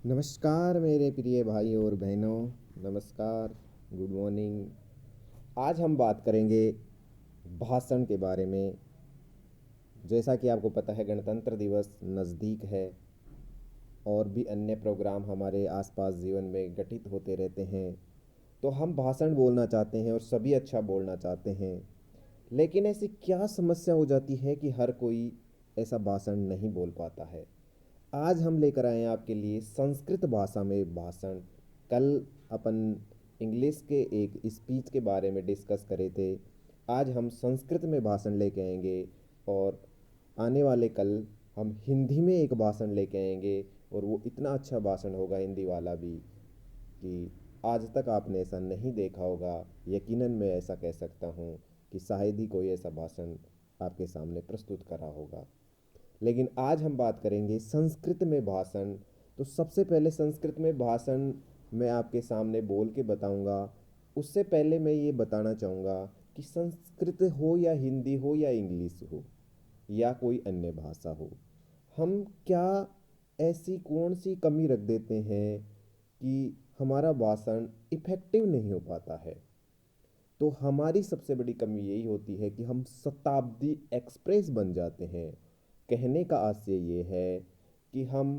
नमस्कार मेरे प्रिय भाइयों और बहनों। नमस्कार। Good morning. आज हम बात करेंगे भाषण के बारे में। जैसा कि आपको पता है, गणतंत्र दिवस नज़दीक है और भी अन्य प्रोग्राम हमारे आसपास जीवन में घटित होते रहते हैं। तो हम भाषण बोलना चाहते हैं और सभी अच्छा बोलना चाहते हैं, लेकिन ऐसी क्या समस्या हो जाती है कि हर कोई ऐसा भाषण नहीं बोल पाता है। आज हम लेकर आए हैं आपके लिए संस्कृत भाषा में भाषण। कल अपन इंग्लिश के एक स्पीच के बारे में डिस्कस करे थे। आज हम संस्कृत में भाषण लेके आएंगे और आने वाले कल हम हिंदी में एक भाषण लेके आएंगे, और वो इतना अच्छा भाषण होगा हिंदी वाला भी कि आज तक आपने ऐसा नहीं देखा होगा। यकीनन मैं ऐसा कह सकता हूँ कि शायद ही कोई ऐसा भाषण आपके सामने प्रस्तुत करा होगा। लेकिन आज हम बात करेंगे संस्कृत में भाषण। तो सबसे पहले संस्कृत में भाषण मैं आपके सामने बोल के बताऊंगा। उससे पहले मैं ये बताना चाहूँगा कि संस्कृत हो या हिंदी हो या इंग्लिश हो या कोई अन्य भाषा हो, हम क्या ऐसी कौन सी कमी रख देते हैं कि हमारा भाषण इफ़ेक्टिव नहीं हो पाता है। तो हमारी सबसे बड़ी कमी यही होती है कि हम शताब्दी एक्सप्रेस बन जाते हैं। कहने का आशय ये है कि हम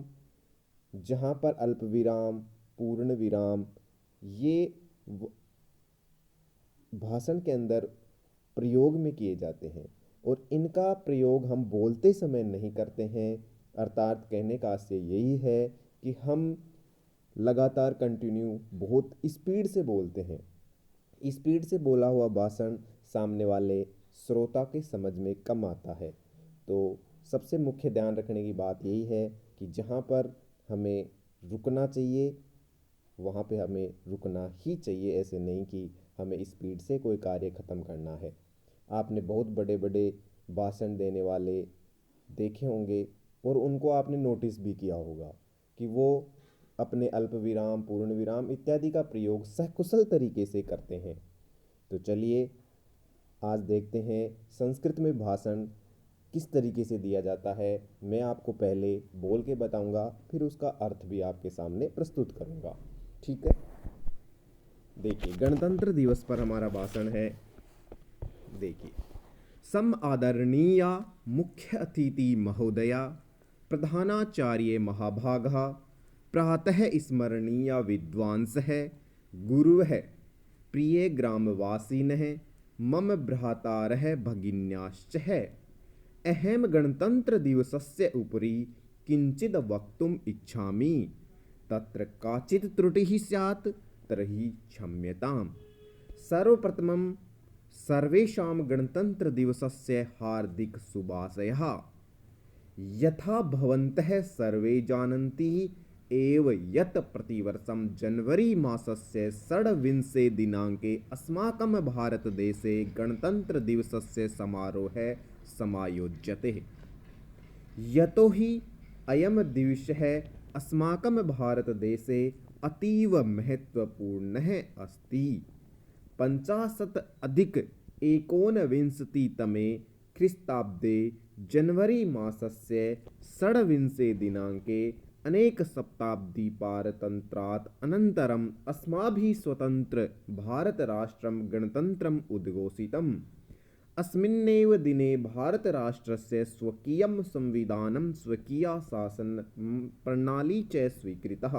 जहाँ पर अल्प विराम, पूर्ण विराम, ये भाषण के अंदर प्रयोग में किए जाते हैं और इनका प्रयोग हम बोलते समय नहीं करते हैं। अर्थात कहने का आशय यही है कि हम लगातार कंटिन्यू बहुत स्पीड से बोलते हैं। स्पीड से बोला हुआ भाषण सामने वाले श्रोता के समझ में कम आता है। तो सबसे मुख्य ध्यान रखने की बात यही है कि जहाँ पर हमें रुकना चाहिए वहाँ पे हमें रुकना ही चाहिए। ऐसे नहीं कि हमें स्पीड से कोई कार्य ख़त्म करना है। आपने बहुत बड़े बड़े भाषण देने वाले देखे होंगे और उनको आपने नोटिस भी किया होगा कि वो अपने अल्प विराम, पूर्ण विराम इत्यादि का प्रयोग सकुशल तरीके से करते हैं। तो चलिए आज देखते हैं संस्कृत में भाषण किस तरीके से दिया जाता है। मैं आपको पहले बोल के बताऊंगा, फिर उसका अर्थ भी आपके सामने प्रस्तुत करूंगा। ठीक है। देखिए, गणतंत्र दिवस पर हमारा भाषण है। देखिए, सम आदरणीया मुख्य अतिथि महोदया, प्रधानाचार्य महाभागा, प्रातः स्मरणीय विद्वांस है, गुरु है, प्रिय ग्रामवासिन है, मम भ्रातारः भगिन्याश्च है। अहम गणतंत्र दिवसस्य उपरि किंचिद वक्तुम इच्छामि। तत्र काचित् त्रुटिः स्यात् तर्हि क्षम्यताम्। सर्वप्रथमं सर्वेषां गणतंत्र दिवसस्य हार्दिक शुभाशयः। यथा भवन्तः सर्वे जानन्ति एव यत् प्रतिवर्षं जनवरी मासस्य षड्विंशे दिनाङ्के अस्माकं भारतदेशे गणतन्त्रदिवसस्य समारोहः समायोज्यते। यतो हि अयं दिवसः अस्माकं भारतदेशे अतीव महत्वपूर्णः अस्ति। 50 अधिक एकोनविंशतितमे ख्रीस्ताब्दे जनवरी मासस्य षड्विंशे दिनाङ्के अनेक शताब्दी पारतन्त्रात् अनन्तरम् अस्माभिः स्वतन्त्र भारतराष्ट्रं गणतन्त्रम् उद्घोषितम्। अस्मिन्नेव दिने भारतराष्ट्रस्य स्वकीयं संविधानं, स्वकीया शासन प्रणाली च स्वीकृतः।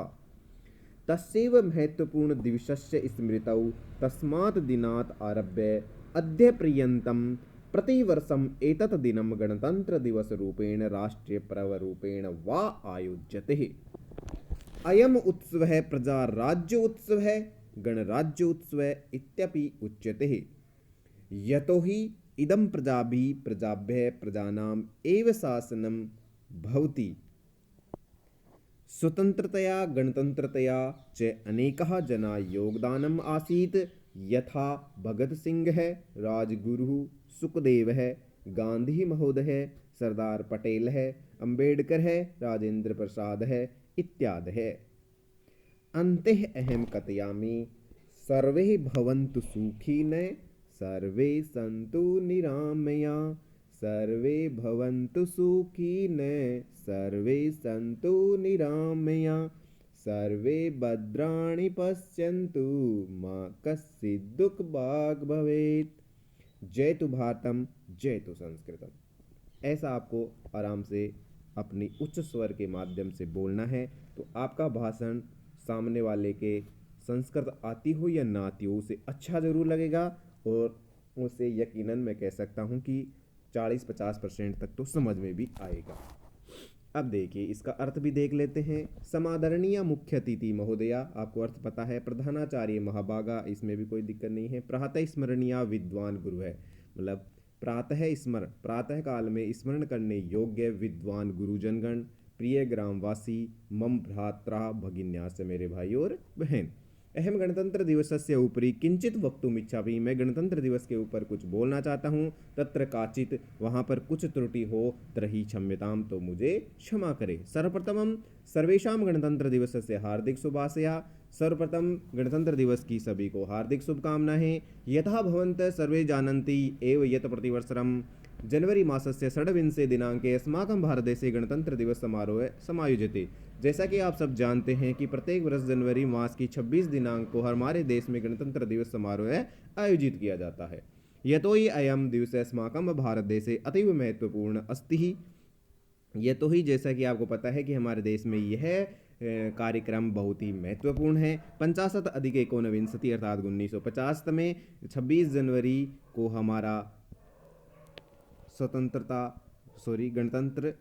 तस्यैव महत्वपूर्णदिवसस्य स्मृतौ तस्मात् दिनात् आरभ्य अद्यपर्यन्तं प्रतिवर्षम् एतत् दिनं गणतन्त्रदिवसरूपेण राष्ट्रीयपर्वरूपेण वा आयोज्यते। अयम् उत्सवः प्रजाराज्य उत्सवः, गणराज्य उत्सवः इत्यपि उच्यते। यतो हि इदं प्रजाभ्यः प्रजानाम् एव शासनं भवति। स्वतन्त्रतया गणतन्त्रतया च अनेकः जनाः योगदानम् आसीत्। यथा भगत सिंहः, राजगुरुः, सुखदेवः, गान्धी महोदयः, सरदार पटेलः, अम्बेडकरः, राजेंद्र प्रसादः इत्यादयः। अन्ते अहं कथयामि, सर्वे भवन्तु सुखिनः, सर्वे सन्तु निरामया, सर्वे भवन्तु सुखिनः, सर्वे सन्तु निरामया, सर्वे भद्राणि पश्यन्तु मां कश्चित् दुःखभाग् भवेत्। जयतु भारतम, जयतु संस्कृतम। ऐसा आपको आराम से अपनी उच्च स्वर के माध्यम से बोलना है, तो आपका भाषण सामने वाले के संस्कृत आती हो या ना आती हो उसे अच्छा ज़रूर लगेगा, और उसे यकीनन मैं कह सकता हूँ कि 40-50% तक तो समझ में भी आएगा। अब देखिए इसका अर्थ भी देख लेते हैं। समादरणीय मुख्य अतिथि महोदया, आपको अर्थ पता है। प्रधानाचार्य महाभागा, इसमें भी कोई दिक्कत नहीं है। प्रातः स्मरणीय विद्वान गुरु है, मतलब प्रातः काल में स्मरण करने योग्य विद्वान गुरुजनगण। प्रिय ग्रामवासी, मम भ्रात्रा भगिन्यास, मेरे भाई और बहन। अहम गणतंत्र दिवसस्य उपरि किंचित वक्तुम इच्छामि, मैं गणतंत्र दिवस के ऊपर कुछ बोलना चाहता हूँ। तत्र काचित, वहाँ पर कुछ त्रुटि हो तर्हि क्षम्यताम, तो मुझे क्षमा करे। सर्वप्रथमं सर्वेषां गणतंत्र दिवसस्य हार्दिक शुभाशया, सर्वप्रथम गणतंत्र दिवस की सभी को हार्दिक शुभकामनाएं। यथा भवन्तः सर्वे जानन्ति एव यत् प्रतिवर्षं जनवरी मासस्य षड्विंशे दिनांके अस्माकं भारतदेशे गणतंत्र दिवस समारोह समायोज्यते। जैसा कि आप सब जानते हैं कि प्रत्येक वर्ष जनवरी मास की 26 दिनांक को हमारे देश में गणतंत्र दिवस समारोह आयोजित किया जाता है। यतो हि अयं दिवसः अस्माकं भारतदेशे अतीव महत्वपूर्ण अस्ति। यतो ही, जैसा कि आपको पता है कि हमारे देश में यह कार्यक्रम बहुत ही महत्वपूर्ण है। 50 अधिक 19 अर्थात 1950 में 26 जनवरी को हमारा गणतंत्र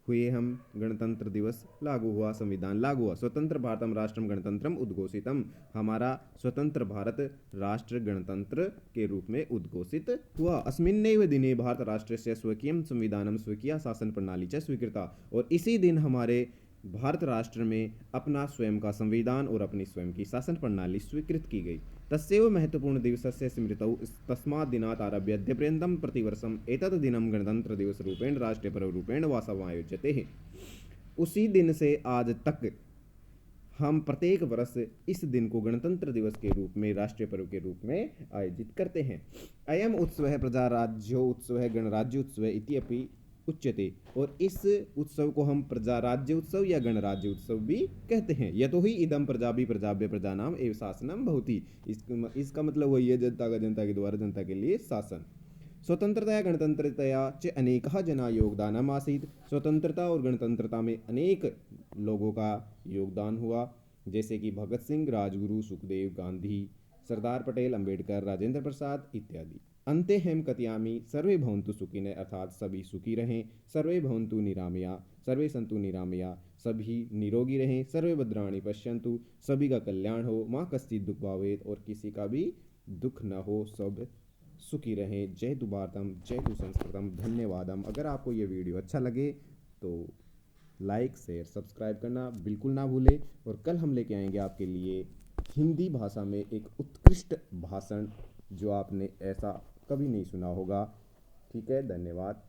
हुए, हम गणतंत्र दिवस लागू हुआ, संविधान लागू हुआ। स्वतंत्र भारतम राष्ट्रम गणतंत्रम उद्घोषितम, हमारा स्वतंत्र भारत राष्ट्र गणतंत्र के रूप में उद्घोषित हुआ। अस्मिन्नेव दिने भारत राष्ट्रस्य स्वकीयं संविधानम स्वकीय शासन प्रणाली च स्वीकृता, और इसी दिन हमारे भारत राष्ट्र में अपना स्वयं का संविधान और अपनी स्वयं की शासन प्रणाली स्वीकृत की गई। तस्यैव महत्वपूर्ण दिवसस्य स्मृतौ तस्मात् दिनात् आरभ्य अद्यपर्यन्तं प्रतिवर्षम् एतत् दिनं गणतंत्र दिवस रूपेण राष्ट्रीय पर्व रूपेण वा समायोज्यते। उसी दिन से आज तक हम प्रत्येक वर्ष इस दिन को गणतंत्र दिवस के रूप में, राष्ट्रीय पर्व के रूप में आयोजित करते हैं। अयम उत्सव प्रजाराज्यो उत्सव गणराज्य उत्सव इति अपि उच्यते, और इस उत्सव को हम प्रजा राज्य उत्सव या गणराज्य उत्सव भी कहते हैं। यतो ही इदम प्रजाभि प्रजाभ्य प्रजानाम एवं शासनम भवति, इसका मतलब वही है जनता का जनता के द्वारा जनता के लिए शासन। स्वतंत्रता गणतंत्रतया च अनेकः जना योगदानम् आसीत्, स्वतंत्रता और गणतंत्रता में अनेक लोगों का योगदान हुआ, जैसे कि भगत सिंह, राजगुरु, सुखदेव, गांधी, सरदार पटेल, अंबेडकर, राजेंद्र प्रसाद इत्यादि। अन्ते हम कथयामि सर्वे भवन्तु सुखिनः, अर्थात सभी सुखी रहें। सर्वे भवन्तु निरामया, सर्वे सन्तु निरामया, सभी निरोगी रहें। सर्वे भद्राणि पश्यन्तु, सभी का कल्याण हो। मां कश्चित् दुःख भावेत्, और किसी का भी दुख न हो, सब सुखी रहें। जयतु भारतम, जयतु संस्कृतम। धन्यवादम। अगर आपको ये वीडियो अच्छा लगे तो लाइक, शेयर, सब्सक्राइब करना बिल्कुल ना भूलें। और कल हम लेके आएंगे आपके लिए हिंदी भाषा में एक उत्कृष्ट भाषण, जो आपने ऐसा कभी नहीं सुना होगा। ठीक है, धन्यवाद।